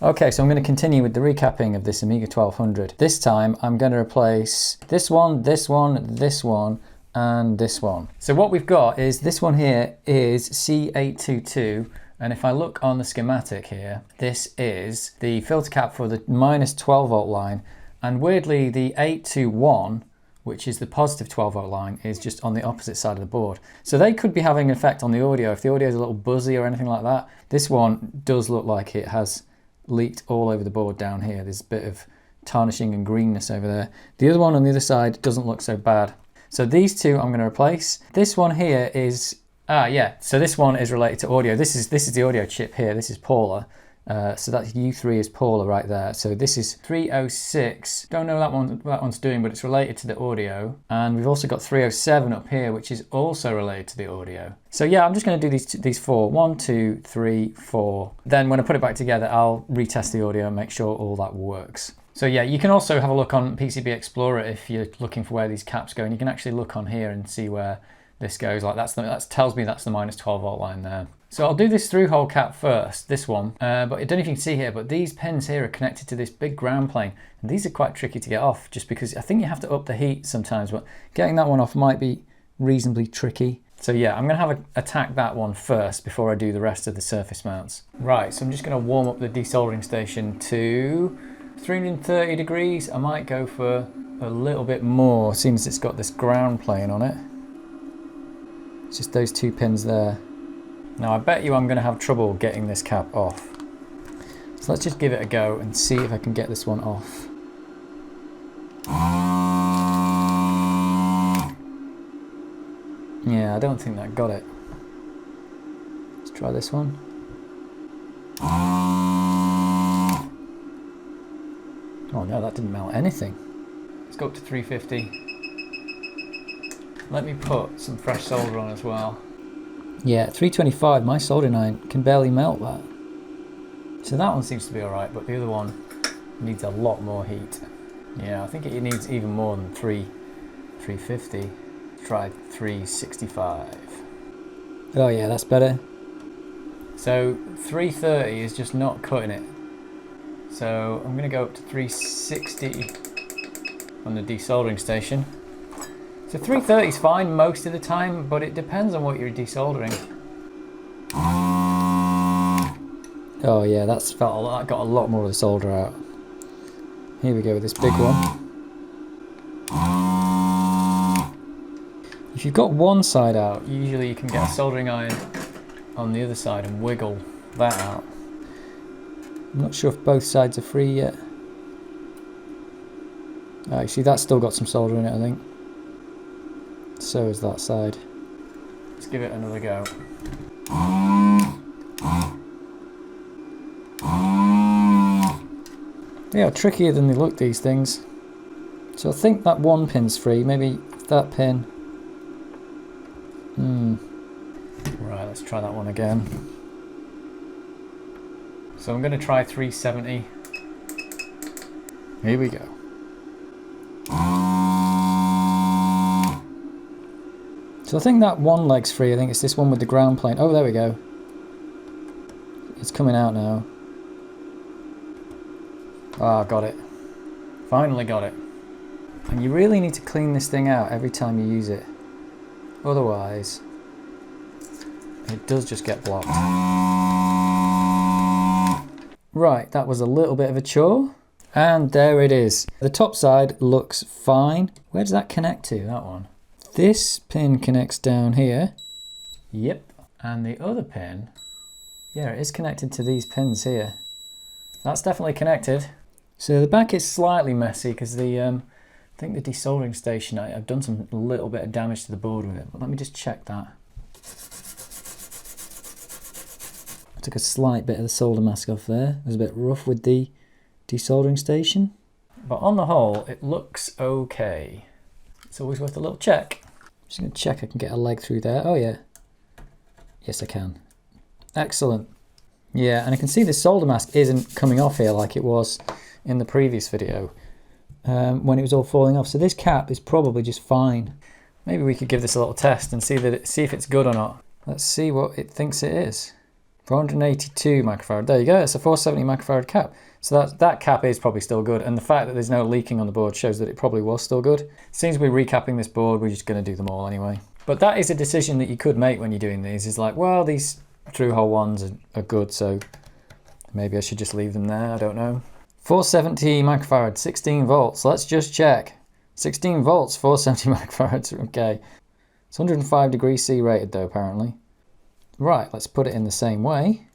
Okay, so I'm going to continue with the recapping of this Amiga 1200. This time I'm going to replace this one, this one, this one, and this one. So what we've got is this one here is C822, and if I look on the schematic here, this is the filter cap for the minus 12 volt line, and weirdly the 821, which is the positive 12 volt line, is just on the opposite side of the board. So they could be having an effect on the audio. If the audio is a little buzzy or anything like that, this one does look like it has leaked all over the board down here. There's a bit of tarnishing and greenness over there. The other one on the other side doesn't look so bad. So these two I'm going to replace. This one here is, so this one is related to audio. This is the audio chip here. This is Paula. So that's U3 is Paula right there. So this is 306. Don't know what that one's doing, but it's related to the audio. And we've also got 307 up here, which is also related to the audio. So yeah, I'm just going to do these four. 1, 2, 3, 4. Then when I put it back together, I'll retest the audio and make sure all that works. So yeah, you can also have a look on PCB Explorer if you're looking for where these caps go, and you can actually look on here and see where this goes. Like that tells me that's the minus 12 volt line there. So I'll do this through-hole cap first, this one, but I don't know if you can see here, but these pins here are connected to this big ground plane, and these are quite tricky to get off just because I think you have to up the heat sometimes, but getting that one off might be reasonably tricky. So yeah, I'm going to attack that one first before I do the rest of the surface mounts. Right, so I'm just going to warm up the desoldering station to 330 degrees. I might go for a little bit more, seeing as it's got this ground plane on it. It's just those two pins there. Now I bet you I'm going to have trouble getting this cap off. So let's just give it a go and see if I can get this one off. Yeah, I don't think that got it. Let's try this one. Oh no, that didn't melt anything. Let's go up to 350. Let me put some fresh solder on as well. Yeah, 325, my soldering iron can barely melt that. So that one seems to be alright, but the other one needs a lot more heat. Yeah, I think it needs even more than 350. Try 365. Oh yeah, that's better. So 330 is just not cutting it. So I'm going to go up to 360 on the desoldering station. So 330 is fine most of the time, but it depends on what you're desoldering. Oh yeah, that got a lot more of the solder out. Here we go with this big one. If you've got one side out, usually you can get a soldering iron on the other side and wiggle that out. I'm not sure if both sides are free yet. You see that's still got some solder in it, I think. So is that side. Let's give it another go. They are trickier than they look, these things. So I think that one pin's free, maybe that pin. Right, let's try that one again. So I'm going to try 370. Here we go. So I think that one leg's free. I think it's this one with the ground plane. Oh, there we go. It's coming out now. Ah, got it. Finally got it. And you really need to clean this thing out every time you use it. Otherwise, it does just get blocked. Right, that was a little bit of a chore. And there it is. The top side looks fine. Where does that connect to, that one? This pin connects down here. Yep. And the other pin, yeah, it is connected to these pins here. That's definitely connected. So the back is slightly messy because I think the desoldering station, I've done some little bit of damage to the board with it, but let me just check that. I took a slight bit of the solder mask off there. It was a bit rough with the desoldering station. But on the whole, it looks okay. It's always worth a little check. Just going to check I can get a leg through there. Oh yeah. Yes, I can. Excellent. Yeah, and I can see the solder mask isn't coming off here like it was in the previous video when it was all falling off. So this cap is probably just fine. Maybe we could give this a little test and see if it's good or not. Let's see what it thinks it is. 482 microfarad. There you go. It's a 470 microfarad cap. So that cap is probably still good. And the fact that there's no leaking on the board shows that it probably was still good. Since we're recapping this board, we're just going to do them all anyway. But that is a decision that you could make when you're doing these. Is like, well, these through-hole ones are good, so maybe I should just leave them there. I don't know. 470 microfarad, 16 volts. Let's just check. 16 volts, 470 microfarads. Okay. It's 105 degrees C rated though, apparently. Right, let's put it in the same way.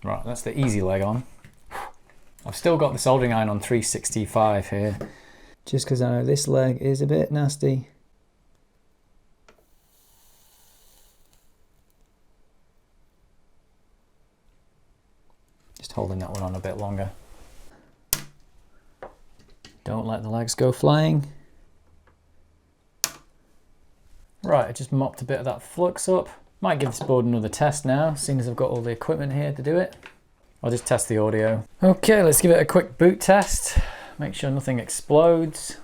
Right, that's the easy leg on. I've still got the soldering iron on 365 here. Just because I know this leg is a bit nasty. Just holding that one on a bit longer. Don't let the legs go flying. Right, I just mopped a bit of that flux up. Might give this board another test now, seeing as I've got all the equipment here to do it. I'll just test the audio. Okay, let's give it a quick boot test. Make sure nothing explodes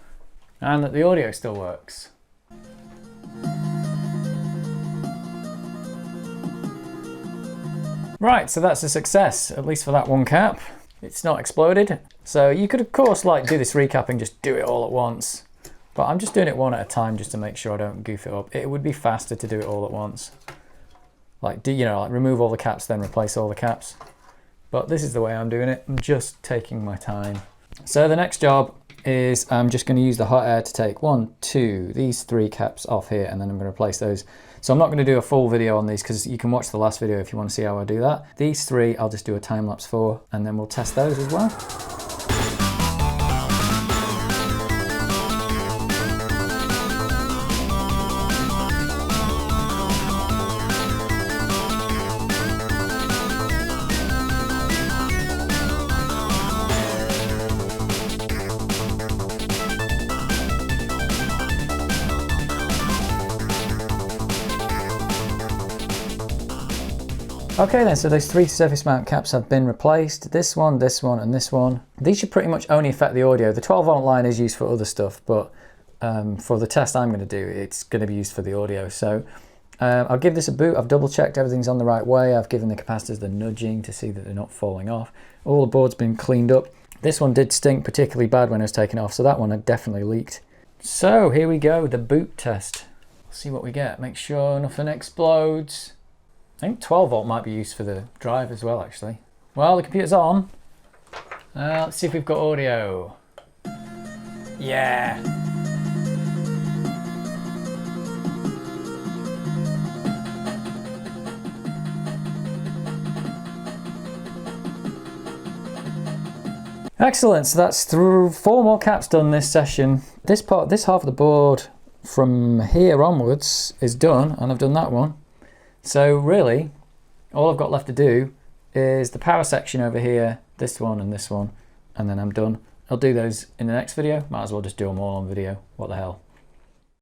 and that the audio still works. Right, so that's a success, at least for that one cap. It's not exploded. So you could of course like do this recapping, just do it all at once. But I'm just doing it one at a time just to make sure I don't goof it up. It would be faster to do it all at once. Like, like remove all the caps, then replace all the caps. But this is the way I'm doing it. I'm just taking my time. So the next job is I'm just going to use the hot air to take these 3 caps off here, and then I'm going to replace those. So I'm not going to do a full video on these because you can watch the last video if you want to see how I do that. These 3 I'll just do a time lapse for, and then we'll test those as well. Okay then, so those 3 surface mount caps have been replaced. This one, and this one. These should pretty much only affect the audio. The 12 volt line is used for other stuff, but for the test I'm going to do, it's going to be used for the audio. So I'll give this a boot. I've double checked everything's on the right way. I've given the capacitors the nudging to see that they're not falling off. All the board's been cleaned up. This one did stink particularly bad when it was taken off, so that one had definitely leaked. So here we go, the boot test. See what we get. Make sure nothing explodes. I think 12 volt might be used for the drive as well, actually. Well, the computer's on. Let's see if we've got audio. Yeah. Excellent, so that's 4 more caps done this session. This half of the board from here onwards is done, and I've done that one. So really, all I've got left to do is the power section over here, this one, and then I'm done. I'll do those in the next video. Might as well just do them all on video. What the hell.